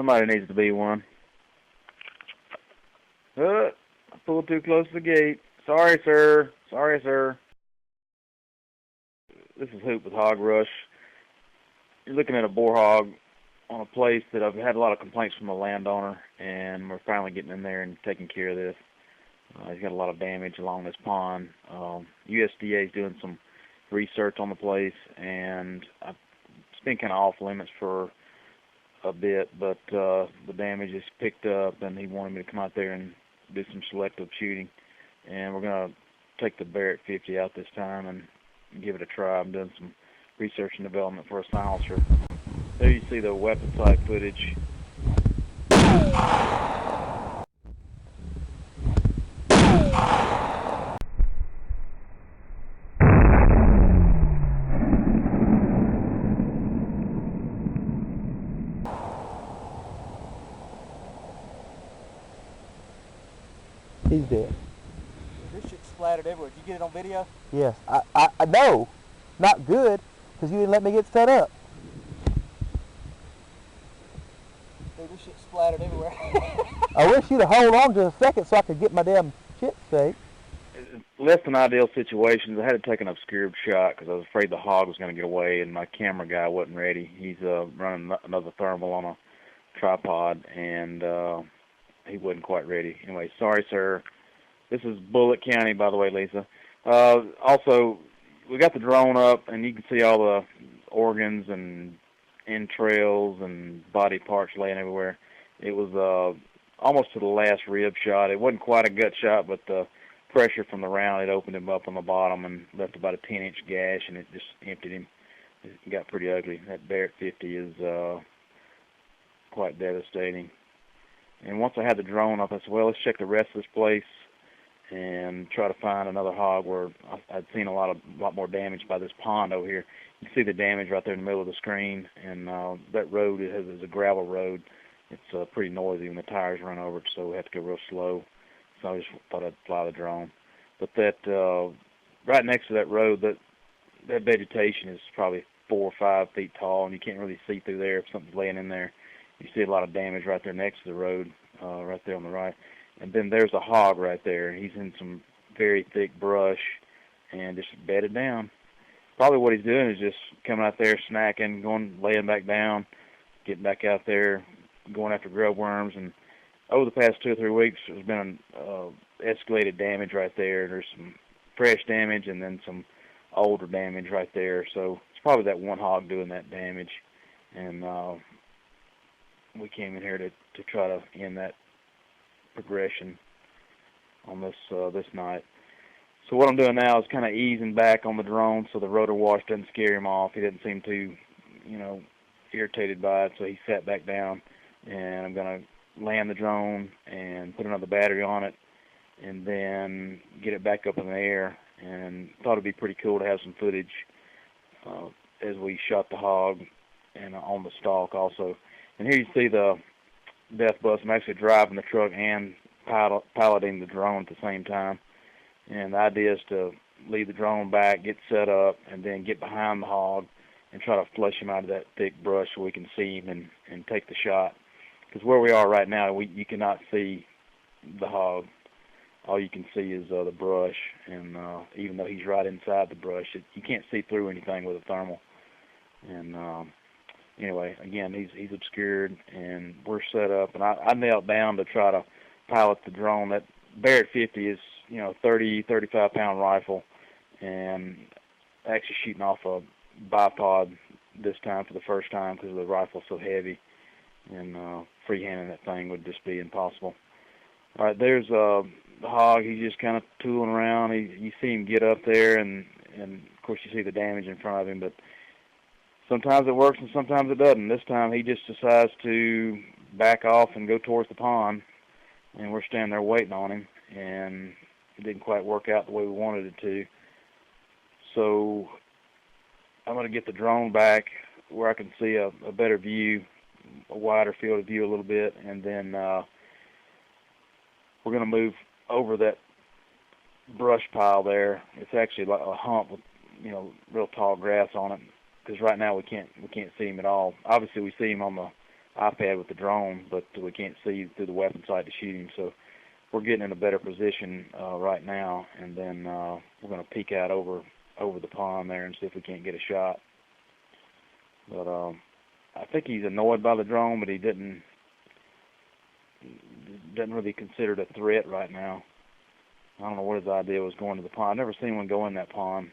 Somebody needs to be one. I pulled too close to the gate. Sorry, sir. Sorry, sir. This is Hoop with Hog Rush. You're looking at a boar hog on a place that I've had a lot of complaints from the landowner, and we're finally getting in there and taking care of this. He's got a lot of damage along this pond. USDA is doing some research on the place, and it's been kind of off limits for a bit, but the damage is picked up, and he wanted me to come out there and do some selective shooting. And we're going to take the Barrett 50 out this time and give it a try. I'm doing some research and development for a silencer. There you see the weapon sight footage. He's dead. This shit splattered everywhere. Did you get it on video? Yes. I know. Not good, because you didn't let me get set up. Dude, this shit splattered everywhere. I wish you'd have hold on just a second so I could get my damn shit safe. Less than ideal situations. I had to take an obscured shot because I was afraid the hog was going to get away, and my camera guy wasn't ready. He's running another thermal on a tripod, and he wasn't quite ready. Anyway, sorry, sir. This is Bullitt County, by the way, Lisa. Also, we got the drone up, and you can see all the organs and entrails and body parts laying everywhere. It was almost to the last rib shot. It wasn't quite a gut shot, but the pressure from the round, it opened him up on the bottom and left about a 10-inch gash, and it just emptied him. It got pretty ugly. That Barrett 50 is quite devastating. And once I had the drone up, I said, well, let's check the rest of this place and try to find another hog where I'd seen a lot more damage by this pond over here. You see the damage right there in the middle of the screen, and that road is a gravel road. It's pretty noisy when the tires run over it, so we have to go real slow. So I just thought I'd fly the drone. But that right next to that road, that vegetation is probably 4 or 5 feet tall, and you can't really see through there if something's laying in there. You see a lot of damage right there next to the road, right there on the right. And then there's a hog right there. He's in some very thick brush and just bedded down. Probably what he's doing is just coming out there, snacking, laying back down, getting back out there, going after grub worms. And over the past 2 or 3 weeks, there's been escalated damage right there. There's some fresh damage and then some older damage right there. So it's probably that one hog doing that damage. And we came in here to try to end that progression on this night. So what I'm doing now is kind of easing back on the drone so the rotor wash doesn't scare him off. He doesn't seem too, irritated by it, so he sat back down. And I'm going to land the drone and put another battery on it and then get it back up in the air. And thought it'd be pretty cool to have some footage as we shot the hog and on the stalk also. And here you see the death bus. I'm actually driving the truck and piloting the drone at the same time. And the idea is to lead the drone back, get set up, and then get behind the hog and try to flush him out of that thick brush so we can see him and take the shot. Because where we are right now, you cannot see the hog. All you can see is the brush. And even though he's right inside the brush, you can't see through anything with a thermal. And anyway, again, he's obscured, and we're set up. And I knelt down to try to pilot the drone. That Barrett 50 is, 30, 35-pound rifle, and actually shooting off a bipod this time for the first time because the rifle's so heavy, and freehanding that thing would just be impossible. All right, there's the hog. He's just kind of tooling around. You see him get up there, and of course you see the damage in front of him, but sometimes it works and sometimes it doesn't. This time he just decides to back off and go towards the pond, and we're standing there waiting on him, and it didn't quite work out the way we wanted it to. So I'm going to get the drone back where I can see a better view, a wider field of view a little bit, and then we're going to move over that brush pile there. It's actually like a hump with, real tall grass on it, because right now we can't see him at all. Obviously we see him on the iPad with the drone, but we can't see through the weapon sight to shoot him. So we're getting in a better position right now, and then we're going to peek out over the pond there and see if we can't get a shot. But I think he's annoyed by the drone, but he doesn't really consider it a threat right now. I don't know what his idea was going to the pond. I've never seen one go in that pond.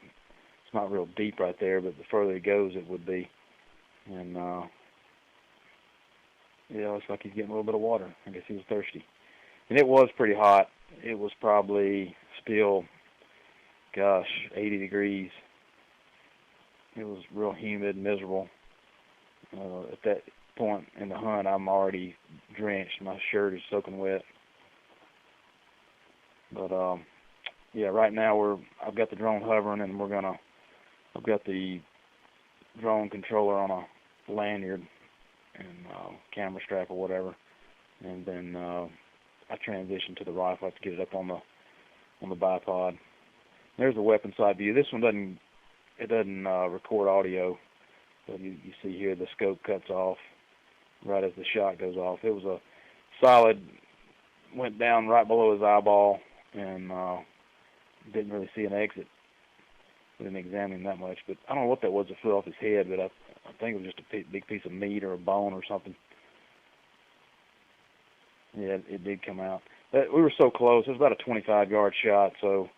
It's not real deep right there, but the further he goes, it would be. And yeah, looks like he's getting a little bit of water. I guess he was thirsty. And it was pretty hot. It was probably still, gosh, 80 degrees. It was real humid, miserable. At that point in the hunt, I'm already drenched. My shirt is soaking wet. But yeah, right now I've got the drone hovering, and I've got the drone controller on a lanyard and camera strap or whatever, and then I transition to the rifle. I have to get it up on the bipod. There's the weapon sight view. This one doesn't record audio, but you see here the scope cuts off right as the shot goes off. It was a solid, went down right below his eyeball, and didn't really see an exit. We didn't examine him that much, but I don't know what that was that flew off his head, but I think it was just a big piece of meat or a bone or something. Yeah, it did come out. But we were so close. It was about a 25-yard shot, so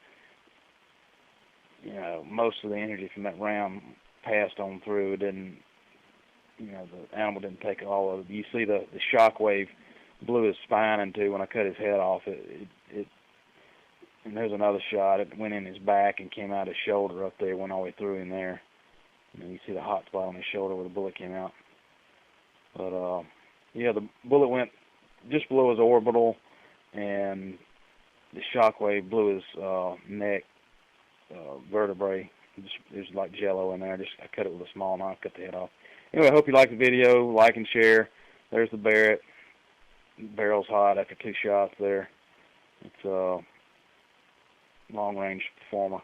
most of the energy from that round passed on through. It didn't, the animal didn't take all of it. You see the shock wave blew his spine in two when I cut his head off. And there's another shot. It went in his back and came out his shoulder up there, went all the way through in there. And you see the hot spot on his shoulder where the bullet came out. But, yeah, the bullet went just below his orbital, and the shockwave blew his neck vertebrae. There's like jello in there. I cut it with a small knife, cut the head off. Anyway, I hope you like the video. Like and share. There's the Barrett. The barrel's hot after 2 shots there. It's a long-range performer.